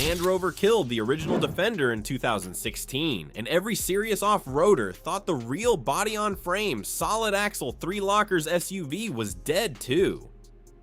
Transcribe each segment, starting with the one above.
Land Rover killed the original Defender in 2016, and every serious off-roader thought the real body-on-frame, solid-axle 3-lockers SUV was dead too.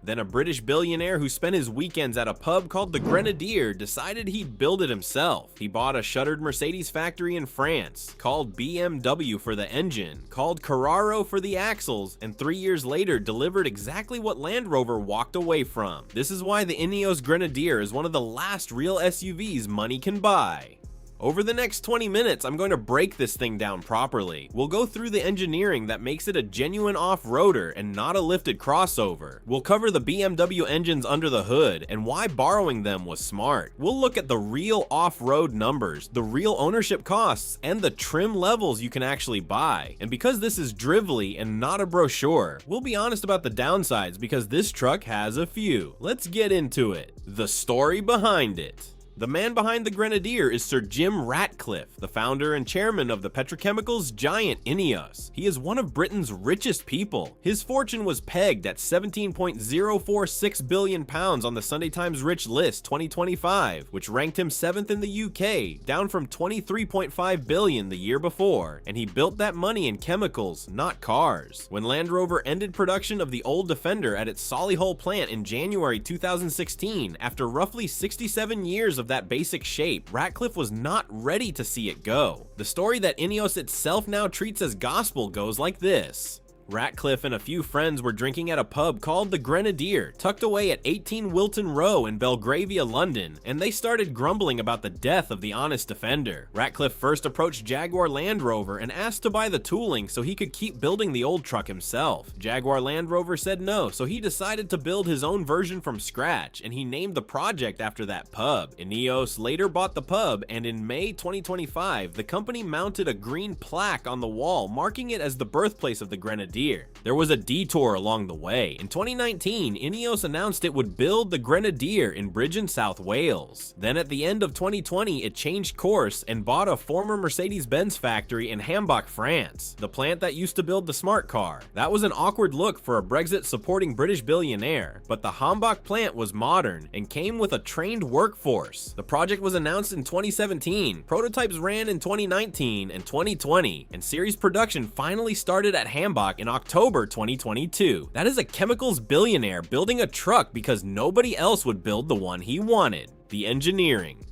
Then a British billionaire who spent his weekends at a pub called the Grenadier decided he'd build it himself. He bought a shuttered Mercedes factory in France, called BMW for the engine, called Carraro for the axles, and 3 years later delivered exactly what Land Rover walked away from. This is why the Ineos Grenadier is one of the last real SUVs money can buy. Over the next 20 minutes, I'm going to break this thing down properly. We'll go through the engineering that makes it a genuine off-roader and not a lifted crossover. We'll cover the BMW engines under the hood and why borrowing them was smart. We'll look at the real off-road numbers, the real ownership costs, and the trim levels you can actually buy. And because this is Drivvly and not a brochure, we'll be honest about the downsides because this truck has a few. Let's get into it. The story behind it. The man behind the Grenadier is Sir Jim Ratcliffe, the founder and chairman of the petrochemicals giant Ineos. He is one of Britain's richest people. His fortune was pegged at £17.046 billion on the Sunday Times Rich List 2025, which ranked him 7th in the UK, down from £23.5 billion the year before, and he built that money in chemicals, not cars. When Land Rover ended production of the old Defender at its Solihull plant in January 2016, after roughly 67 years of that basic shape, Ratcliffe was not ready to see it go. The story that Ineos itself now treats as gospel goes like this. Ratcliffe and a few friends were drinking at a pub called the Grenadier, tucked away at 18 Wilton Row in Belgravia, London, and they started grumbling about the death of the honest Defender. Ratcliffe first approached Jaguar Land Rover and asked to buy the tooling so he could keep building the old truck himself. Jaguar Land Rover said no, so he decided to build his own version from scratch, and he named the project after that pub. Ineos later bought the pub, and in May 2025, the company mounted a green plaque on the wall marking it as the birthplace of the Grenadier. There was a detour along the way. In 2019, Ineos announced it would build the Grenadier in Bridgend, South Wales. Then at the end of 2020, it changed course and bought a former Mercedes-Benz factory in Hambach, France, the plant that used to build the smart car. That was an awkward look for a Brexit-supporting British billionaire, but the Hambach plant was modern and came with a trained workforce. The project was announced in 2017, prototypes ran in 2019 and 2020, and series production finally started at Hambach in October 2022. That is a chemicals billionaire building a truck because nobody else would build the one he wanted. The engineering.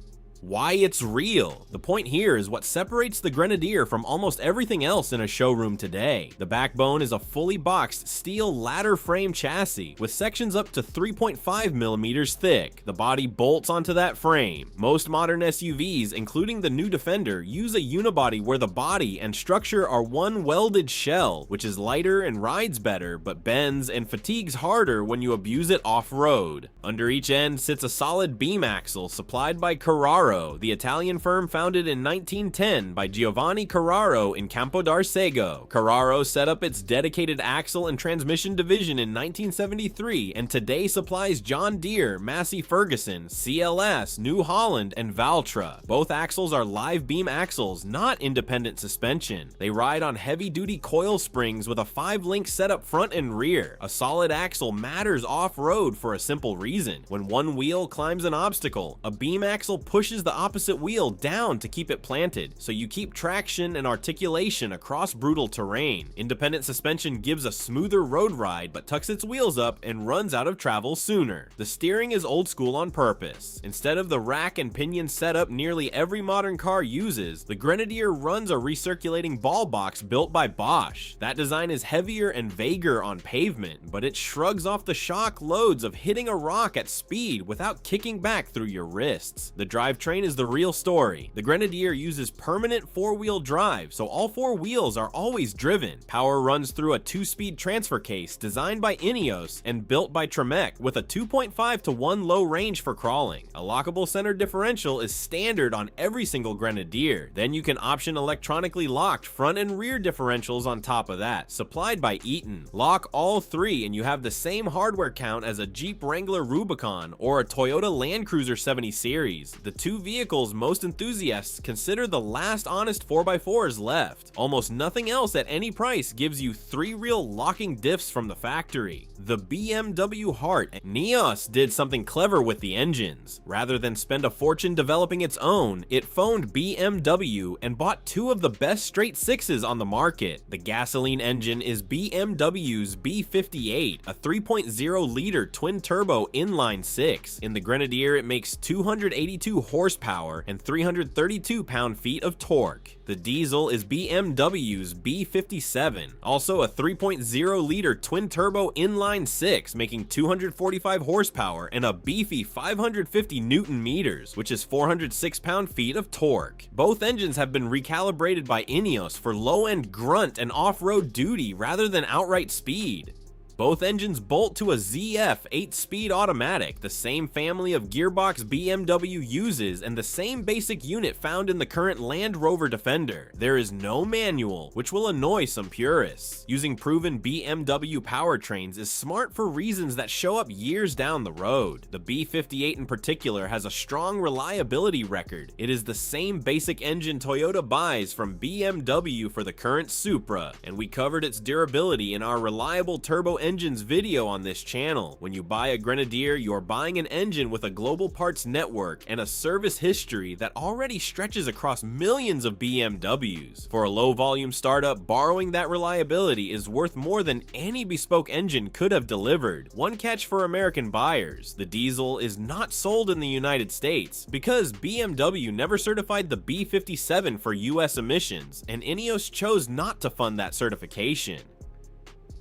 Why it's real. The point here is what separates the Grenadier from almost everything else in a showroom today. The backbone is a fully boxed steel ladder frame chassis with sections up to 3.5 millimeters thick. The body bolts onto that frame. Most modern SUVs, including the new Defender, use a unibody where the body and structure are one welded shell, which is lighter and rides better, but bends and fatigues harder when you abuse it off-road. Under each end sits a solid beam axle supplied by Carraro, the Italian firm founded in 1910 by Giovanni Carraro in Campo d'Arsego. Carraro set up its dedicated axle and transmission division in 1973 and today supplies John Deere, Massey Ferguson, CLS, New Holland, and Valtra. Both axles are live beam axles, not independent suspension. They ride on heavy-duty coil springs with a 5-link setup front and rear. A solid axle matters off-road for a simple reason. When one wheel climbs an obstacle, a beam axle pushes the opposite wheel down to keep it planted, so you keep traction and articulation across brutal terrain. Independent suspension gives a smoother road ride but tucks its wheels up and runs out of travel sooner. The steering is old school on purpose. Instead of the rack and pinion setup nearly every modern car uses, the Grenadier runs a recirculating ball box built by Bosch. That design is heavier and vaguer on pavement, but it shrugs off the shock loads of hitting a rock at speed without kicking back through your wrists. The drivetrain is the real story. The Grenadier uses permanent 4-wheel drive, so all 4 wheels are always driven. Power runs through a 2-speed transfer case designed by Ineos and built by Tremec with a 2.5 to 1 low range for crawling. A lockable center differential is standard on every single Grenadier. Then you can option electronically locked front and rear differentials on top of that, supplied by Eaton. Lock all 3 and you have the same hardware count as a Jeep Wrangler Rubicon or a Toyota Land Cruiser 70 series. The 2 vehicles most enthusiasts consider the last honest 4x4s left. Almost nothing else at any price gives you 3 real locking diffs from the factory. The BMW Heart. Ineos did something clever with the engines. Rather than spend a fortune developing its own, it phoned BMW and bought 2 of the best straight sixes on the market. The gasoline engine is BMW's B58, a 3.0-liter twin-turbo inline-six. In the Grenadier, it makes 282 horsepower and 332 pound-feet of torque. The diesel is BMW's B57, also a 3.0-liter twin-turbo inline-six, making 245 horsepower and a beefy 550 newton-meters, which is 406 pound-feet of torque. Both engines have been recalibrated by Ineos for low-end grunt and off-road duty rather than outright speed. Both engines bolt to a ZF 8-speed automatic, the same family of gearbox BMW uses and the same basic unit found in the current Land Rover Defender. There is no manual, which will annoy some purists. Using proven BMW powertrains is smart for reasons that show up years down the road. The B58 in particular has a strong reliability record. It is the same basic engine Toyota buys from BMW for the current Supra, and we covered its durability in our reliable turbo engines video on this channel. When you buy a Grenadier, you're buying an engine with a global parts network and a service history that already stretches across millions of BMWs. For a low volume startup, borrowing that reliability is worth more than any bespoke engine could have delivered. One catch for American buyers: the diesel is not sold in the United States because BMW never certified the B57 for US emissions, and Ineos chose not to fund that certification.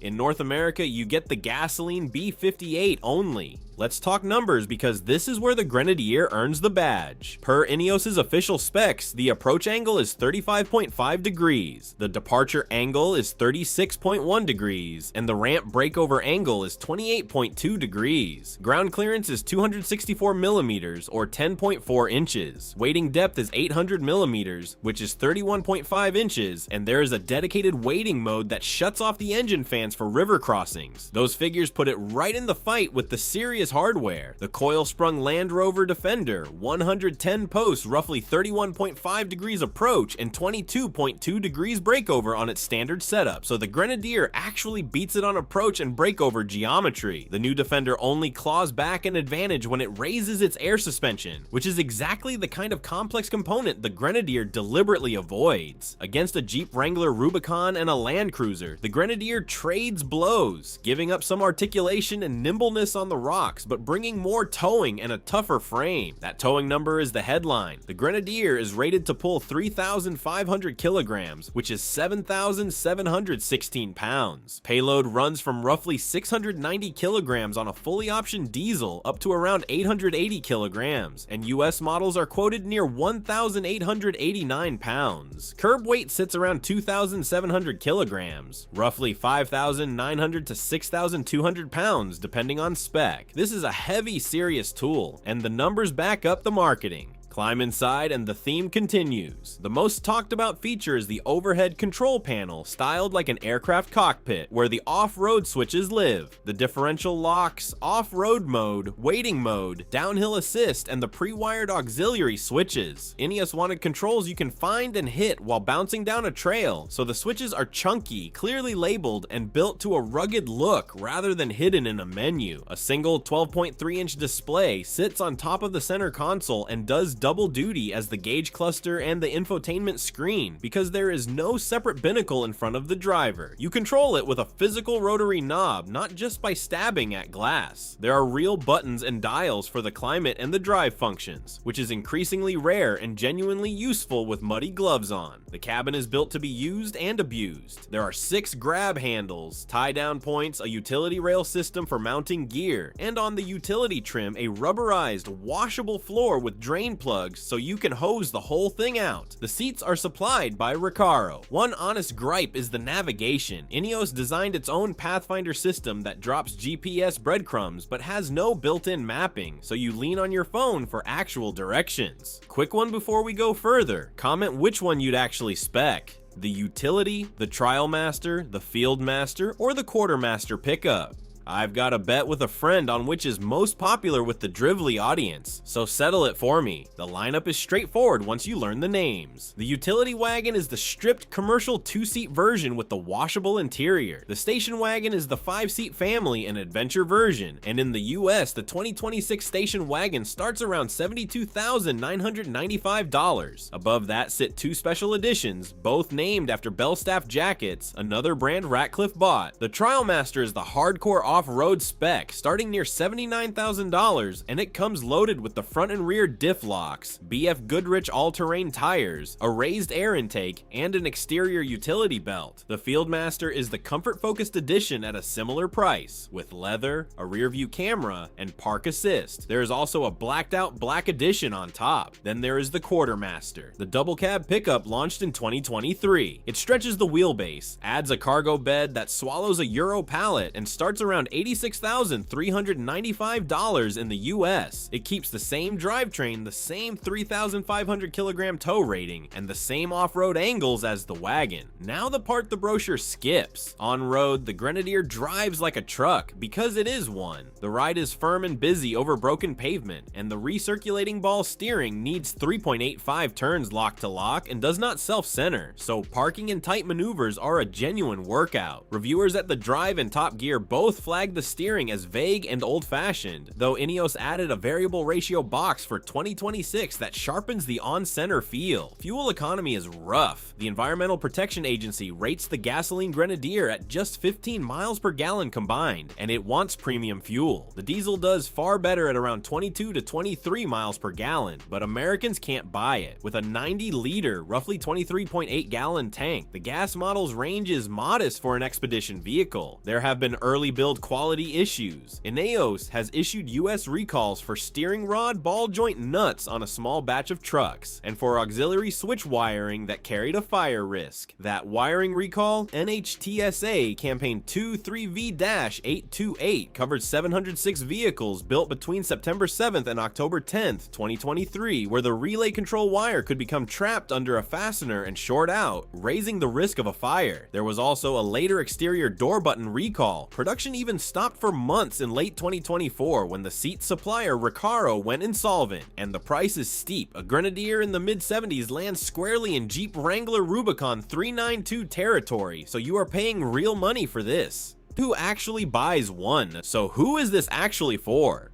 In North America, you get the gasoline B58 only. Let's talk numbers because this is where the Grenadier earns the badge. Per Ineos's official specs, the approach angle is 35.5 degrees, the departure angle is 36.1 degrees, and the ramp breakover angle is 28.2 degrees. Ground clearance is 264 millimeters or 10.4 inches. Wading depth is 800 millimeters, which is 31.5 inches, and there is a dedicated wading mode that shuts off the engine fans for river crossings. Those figures put it right in the fight with the serious hardware. The coil-sprung Land Rover Defender, 110 posts, roughly 31.5 degrees approach and 22.2 degrees breakover on its standard setup, so the Grenadier actually beats it on approach and breakover geometry. The new Defender only claws back an advantage when it raises its air suspension, which is exactly the kind of complex component the Grenadier deliberately avoids. Against a Jeep Wrangler Rubicon and a Land Cruiser, the Grenadier trades blows, giving up some articulation and nimbleness on the rocks, but bringing more towing and a tougher frame. That towing number is the headline. The Grenadier is rated to pull 3,500 kilograms, which is 7,716 pounds. Payload runs from roughly 690 kilograms on a fully optioned diesel up to around 880 kilograms, and US models are quoted near 1,889 pounds. Curb weight sits around 2,700 kilograms, roughly 5,900 to 6,200 pounds depending on spec. This is a heavy, serious tool, and the numbers back up the marketing. Climb inside and the theme continues. The most talked about feature is the overhead control panel, styled like an aircraft cockpit, where the off-road switches live. The differential locks, off-road mode, waiting mode, downhill assist, and the pre-wired auxiliary switches. Ineos wanted controls you can find and hit while bouncing down a trail, so the switches are chunky, clearly labeled, and built to a rugged look rather than hidden in a menu. A single 12.3-inch display sits on top of the center console and does double duty as the gauge cluster and the infotainment screen because there is no separate binnacle in front of the driver. You control it with a physical rotary knob, not just by stabbing at glass. There are real buttons and dials for the climate and the drive functions, which is increasingly rare and genuinely useful with muddy gloves on. The cabin is built to be used and abused. There are 6 grab handles, tie-down points, a utility rail system for mounting gear, and on the utility trim, a rubberized, washable floor with drain plugs so you can hose the whole thing out. The seats are supplied by Carraro. One honest gripe is the navigation. Ineos designed its own Pathfinder system that drops GPS breadcrumbs but has no built-in mapping, so you lean on your phone for actual directions. Quick one before we go further. Comment which one you'd actually spec: the utility, the Trialmaster, the Fieldmaster, or the Quartermaster pickup. I've got a bet with a friend on which is most popular with the Drivvly audience, so settle it for me. The lineup is straightforward once you learn the names. The utility wagon is the stripped commercial 2-seat version with the washable interior. The station wagon is the 5-seat family and adventure version, and in the US, the 2026 station wagon starts around $72,995. Above that sit 2 special editions, both named after Belstaff jackets, another brand Ratcliffe bought. The Trialmaster is the hardcore off-road spec, starting near $79,000, and it comes loaded with the front and rear diff locks, BF Goodrich all-terrain tires, a raised air intake, and an exterior utility belt. The Fieldmaster is the comfort-focused edition at a similar price, with leather, a rear-view camera, and park assist. There is also a blacked-out black edition on top. Then there is the Quartermaster, the double-cab pickup launched in 2023. It stretches the wheelbase, adds a cargo bed that swallows a Euro pallet, and starts around $86,395 in the US. It keeps the same drivetrain, the same 3,500 kilogram tow rating, and the same off-road angles as the wagon. Now the part the brochure skips. On road, the Grenadier drives like a truck, because it is one. The ride is firm and busy over broken pavement, and the recirculating ball steering needs 3.85 turns lock to lock and does not self-center, so parking and tight maneuvers are a genuine workout. Reviewers at the Drive and Top Gear both flagged the steering as vague and old-fashioned, though Ineos added a variable ratio box for 2026 that sharpens the on-center feel. Fuel economy is rough. The Environmental Protection Agency rates the gasoline Grenadier at just 15 miles per gallon combined, and it wants premium fuel. The diesel does far better at around 22 to 23 miles per gallon, but Americans can't buy it. With a 90-liter, roughly 23.8-gallon tank, the gas model's range is modest for an expedition vehicle. There have been early build quality issues. Ineos has issued US recalls for steering rod ball joint nuts on a small batch of trucks, and for auxiliary switch wiring that carried a fire risk. That wiring recall, NHTSA Campaign 23V-828, covered 706 vehicles built between September 7th and October 10th, 2023, where the relay control wire could become trapped under a fastener and short out, raising the risk of a fire. There was also a later exterior door button recall. Production even stopped for months in late 2024 when the seat supplier Carraro went insolvent, and the price is steep. A Grenadier in the mid-70s lands squarely in Jeep Wrangler Rubicon 392 territory, so you are paying real money for this. Who actually buys one? So who is this actually for?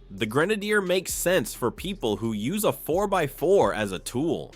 The Grenadier makes sense for people who use a 4x4 as a tool.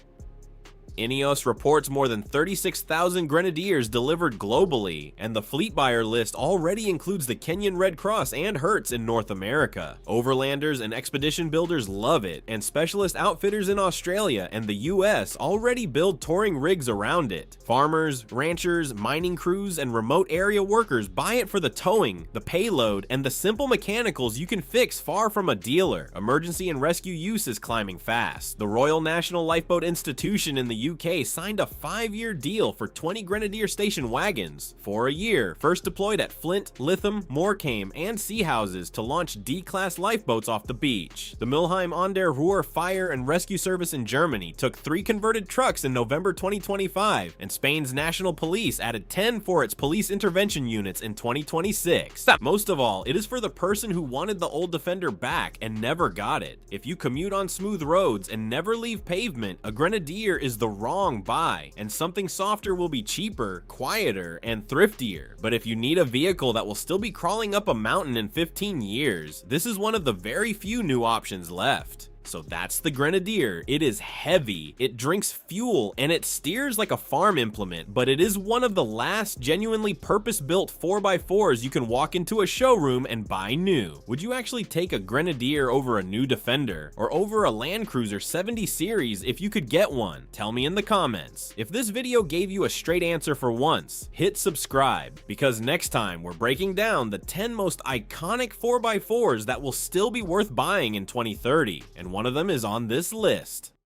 Ineos reports more than 36,000 Grenadiers delivered globally, and the fleet buyer list already includes the Kenyan Red Cross and Hertz in North America. Overlanders and expedition builders love it, and specialist outfitters in Australia and the US already build touring rigs around it. Farmers, ranchers, mining crews, and remote area workers buy it for the towing, the payload, and the simple mechanicals you can fix far from a dealer. Emergency and rescue use is climbing fast. The Royal National Lifeboat Institution in the UK signed a 5-year deal for 20 Grenadier station wagons for a year, first deployed at Flint, Lytham, Morecambe, and Sea Houses to launch D-class lifeboats off the beach. The Mülheim an der Ruhr Fire and Rescue Service in Germany took 3 converted trucks in November 2025, and Spain's National Police added 10 for its police intervention units in 2026. Most of all, it is for the person who wanted the old Defender back and never got it. If you commute on smooth roads and never leave pavement, a Grenadier is the wrong buy, and something softer will be cheaper, quieter, and thriftier. But if you need a vehicle that will still be crawling up a mountain in 15 years, this is one of the very few new options left. So that's the Grenadier. It is heavy, it drinks fuel, and it steers like a farm implement, but it is one of the last genuinely purpose-built 4x4s you can walk into a showroom and buy new. Would you actually take a Grenadier over a new Defender, or over a Land Cruiser 70 series if you could get one? Tell me in the comments. If this video gave you a straight answer for once, hit subscribe, because next time we're breaking down the 10 most iconic 4x4s that will still be worth buying in 2030, and one of them is on this list.